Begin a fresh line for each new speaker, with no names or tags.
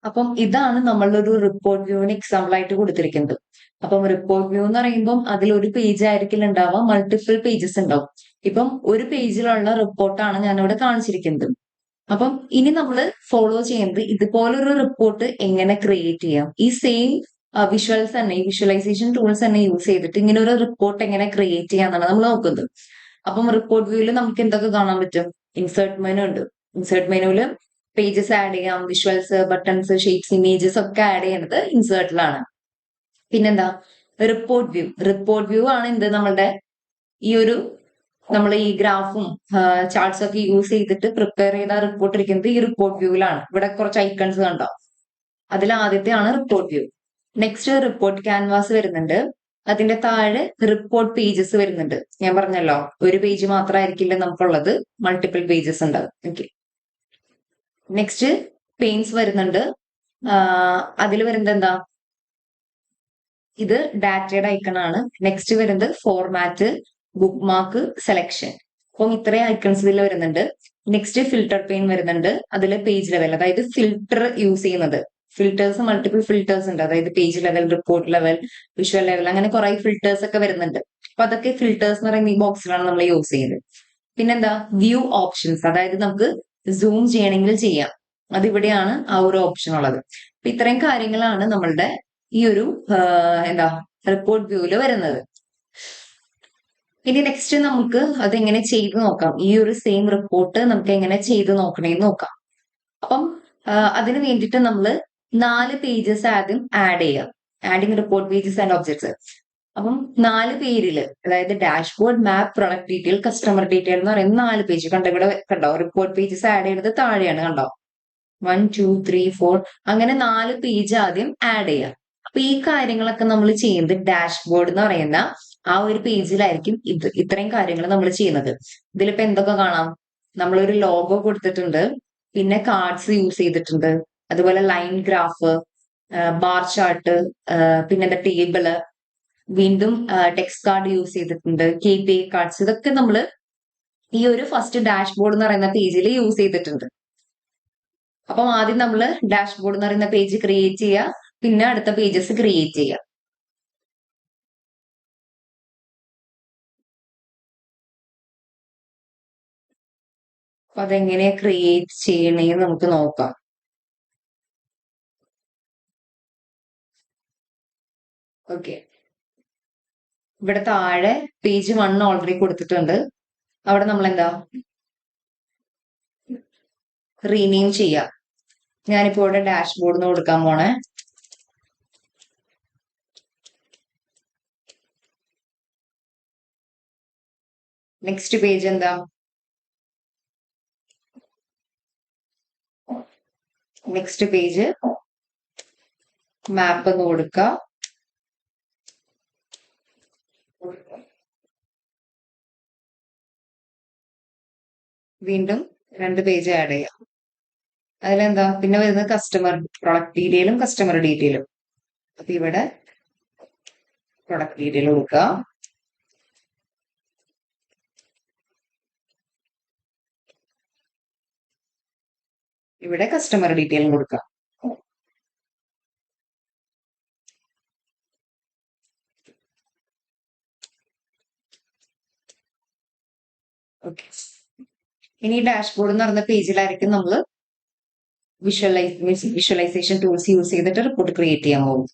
അപ്പം ഇതാണ് നമ്മളൊരു റിപ്പോർട്ട് വ്യൂവിന് എക്സാമ്പിൾ ആയിട്ട് കൊടുത്തിരിക്കുന്നത്. അപ്പം റിപ്പോർട്ട് വ്യൂ എന്ന് പറയുമ്പോൾ അതിൽ ഒരു പേജ് ആയിരിക്കില്ല ഉണ്ടാവുക, മൾട്ടിപ്പിൾ പേജസ് ഉണ്ടാവും. ഇപ്പം ഒരു പേജിലുള്ള റിപ്പോർട്ടാണ് ഞാനിവിടെ കാണിച്ചിരിക്കുന്നത്. അപ്പം ഇനി നമ്മൾ ഫോളോ ചെയ്യുന്നത് ഇതുപോലൊരു റിപ്പോർട്ട് എങ്ങനെ ക്രിയേറ്റ് ചെയ്യാം. ഈ സെയിം വിഷ്വൽസ് തന്നെ, ഈ വിഷ്വലൈസേഷൻ ടൂൾസ് തന്നെ യൂസ് ചെയ്തിട്ട് ഇങ്ങനെ ഒരു റിപ്പോർട്ട് എങ്ങനെ ക്രിയേറ്റ് ചെയ്യാന്നാണ് നമ്മൾ നോക്കുന്നത്. അപ്പം റിപ്പോർട്ട് വ്യൂവിൽ നമുക്ക് എന്തൊക്കെ കാണാൻ പറ്റും? ഇൻസേർട്ട് മെനു ഉണ്ട്. ഇൻസേർട്ട് മെനുവിൽ പേജസ് ആഡ് ചെയ്യാം, വിഷ്വൽസ്, ബട്ടൺസ്, ഷേപ്സ്, ഇമേജസ് ഒക്കെ ആഡ് ചെയ്യുന്നത് ഇൻസേർട്ടിലാണ്. പിന്നെന്താ, റിപ്പോർട്ട് വ്യൂ. റിപ്പോർട്ട് വ്യൂ ആണ് എന്ത്, നമ്മളുടെ ഈ ഒരു നമ്മൾ ഈ ഗ്രാഫും ചാർട്ട്സ് ഒക്കെ യൂസ് ചെയ്തിട്ട് പ്രിപ്പയർ ചെയ്ത റിപ്പോർട്ട് ഇരിക്കുന്നത് ഈ റിപ്പോർട്ട് വ്യൂവിലാണ്. ഇവിടെ കുറച്ച് ഐക്കൺസ് കണ്ടോ, അതിൽ ആദ്യത്തെയാണ് report view. Next report canvas വരുന്നുണ്ട്. അതിന്റെ താഴെ റിപ്പോർട്ട് പേജസ് വരുന്നുണ്ട്. ഞാൻ പറഞ്ഞല്ലോ, ഒരു പേജ് മാത്രമായിരിക്കില്ല നമുക്കുള്ളത്, മൾട്ടിപ്പിൾ പേജസ് ഉണ്ടാവും. ഓക്കെ. നെക്സ്റ്റ് പെയിൻസ് വരുന്നുണ്ട്. അതിൽ വരുന്നത് എന്താ, ഇത് ഡാറ്റയുടെ ഐക്കൺ ആണ്. നെക്സ്റ്റ് വരുന്നത് ഫോർമാറ്റ്, ബുക്ക് മാർക്ക്, സെലക്ഷൻ. അപ്പം ഇത്രയും ഐക്കൺസ് ഇതിൽ വരുന്നുണ്ട്. നെക്സ്റ്റ് ഫിൽട്ടർ പെയിൻ വരുന്നുണ്ട്. അതിൽ പേജ് ലെവൽ, അതായത് ഫിൽട്ടർ യൂസ് ചെയ്യുന്നത്. ഫിൽറ്റേഴ്സ്, മൾട്ടിപ്പിൾ ഫിൽറ്റേഴ്സ് ഉണ്ട്. അതായത് page level, report level, visual level, അങ്ങനെ കുറെ ഫിൽറ്റേഴ്സ് ഒക്കെ വരുന്നുണ്ട്. അപ്പൊ അതൊക്കെ ഫിൽറ്റേഴ്സ് എന്ന് പറയുന്ന ഈ ബോക്സിലാണ് നമ്മൾ യൂസ് ചെയ്യുന്നത്. പിന്നെന്താ, വ്യൂ ഓപ്ഷൻസ്, അതായത് നമുക്ക് സൂം ചെയ്യണമെങ്കിൽ ചെയ്യാം. അതിവിടെയാണ് ആ ഒരു ഓപ്ഷൻ ഉള്ളത്. അപ്പൊ ഇത്രയും കാര്യങ്ങളാണ് നമ്മളുടെ ഈ ഒരു എന്താ റിപ്പോർട്ട് വ്യൂവില് വരുന്നത്. ഇനി നെക്സ്റ്റ് നമുക്ക് അതെങ്ങനെ ചെയ്ത് നോക്കാം. ഈ ഒരു സെയിം റിപ്പോർട്ട് നമുക്ക് എങ്ങനെ ചെയ്ത് നോക്കണേന്ന് നോക്കാം. അപ്പം അതിന് വേണ്ടിയിട്ട് നമ്മൾ 4 പേജസ് ആദ്യം ആഡ് ചെയ്യാം. Adding report pages and objects. അപ്പം 4 പേരില്, അതായത് ഡാഷ്ബോർഡ്, മാപ്പ്, പ്രൊഡക്റ്റ് ഡീറ്റെയിൽ, കസ്റ്റമർ ഡീറ്റെയിൽ എന്ന് പറയുന്ന 4 പേജ് കണ്ടോ. ഇവിടെ കണ്ടോ, റിപ്പോർട്ട് പേജസ് ആഡ് ചെയ്തത് താഴെയാണ് കണ്ടോ. 1, 2, 3, 4 അങ്ങനെ 4 പേജ് ആദ്യം ആഡ് ചെയ്യാം. അപ്പൊ ഈ കാര്യങ്ങളൊക്കെ നമ്മൾ ചെയ്യുന്നത് ഡാഷ്ബോർഡ് എന്ന് പറയുന്ന ആ ഒരു പേജിലായിരിക്കും. ഇത്രയും കാര്യങ്ങൾ നമ്മൾ ചെയ്യുന്നത്. ഇതിലിപ്പോ എന്തൊക്കെ കാണാം, നമ്മളൊരു ലോഗോ കൊടുത്തിട്ടുണ്ട്, പിന്നെ കാർഡ്സ് യൂസ് ചെയ്തിട്ടുണ്ട്, അതുപോലെ ലൈൻ ഗ്രാഫ്, ബാർ ചാർട്ട്, പിന്നെന്താ ടേബിള്, വീണ്ടും ടെക്സ്റ്റ് കാർഡ് യൂസ് ചെയ്തിട്ടുണ്ട്, KPI കാർഡ്സ്. ഇതൊക്കെ നമ്മൾ ഈ ഒരു ഫസ്റ്റ് ഡാഷ്ബോർഡ് എന്ന് പറയുന്ന പേജിൽ യൂസ് ചെയ്തിട്ടുണ്ട്. അപ്പം ആദ്യം നമ്മൾ ഡാഷ്ബോർഡ് എന്ന് പറയുന്ന പേജ് ക്രിയേറ്റ് ചെയ്യുക, പിന്നെ അടുത്ത പേജസ് ക്രിയേറ്റ് ചെയ്യുക. അപ്പൊ അതെങ്ങനെയാ ക്രിയേറ്റ് ചെയ്യണേന്ന് നമുക്ക് നോക്കാം. ഓക്കെ, ഇവിടെ താഴെ പേജ് 1 ഓൾറെഡി കൊടുത്തിട്ടുണ്ട്. അവിടെ നമ്മൾ എന്താ റീനെയിം ചെയ്യാം. ഞാനിപ്പോ ഇവിടെ ഡാഷ്ബോർഡ് എന്ന് കൊടുക്കാൻ പോണേ. നെക്സ്റ്റ് പേജ് എന്താ, നെക്സ്റ്റ് പേജ് മാപ്പ് എന്ന് കൊടുക്കുക. വീണ്ടും 2 പേജ് ആഡ് ചെയ്യാം. അതിലെന്താ പിന്നെ വരുന്നത് കസ്റ്റമർ പ്രൊഡക്റ്റ് ഡീറ്റെയിലും കസ്റ്റമർ ഡീറ്റെയിലും. അപ്പൊ ഇവിടെ പ്രൊഡക്റ്റ് ഡീറ്റെയിൽ കൊടുക്കുക. ഇവിടെ കസ്റ്റമർ ഡീറ്റെയിലും കൊടുക്കുക. ഓക്കെ, ഇനി ഡാഷ്ബോർഡ് എന്ന് പറയുന്ന പേജിലായിരിക്കും നമ്മൾ വിഷ്വലൈസേഷൻ ടൂൾസ് യൂസ് ചെയ്തിട്ട് റിപ്പോർട്ട് ക്രിയേറ്റ് ചെയ്യാൻ പോകും.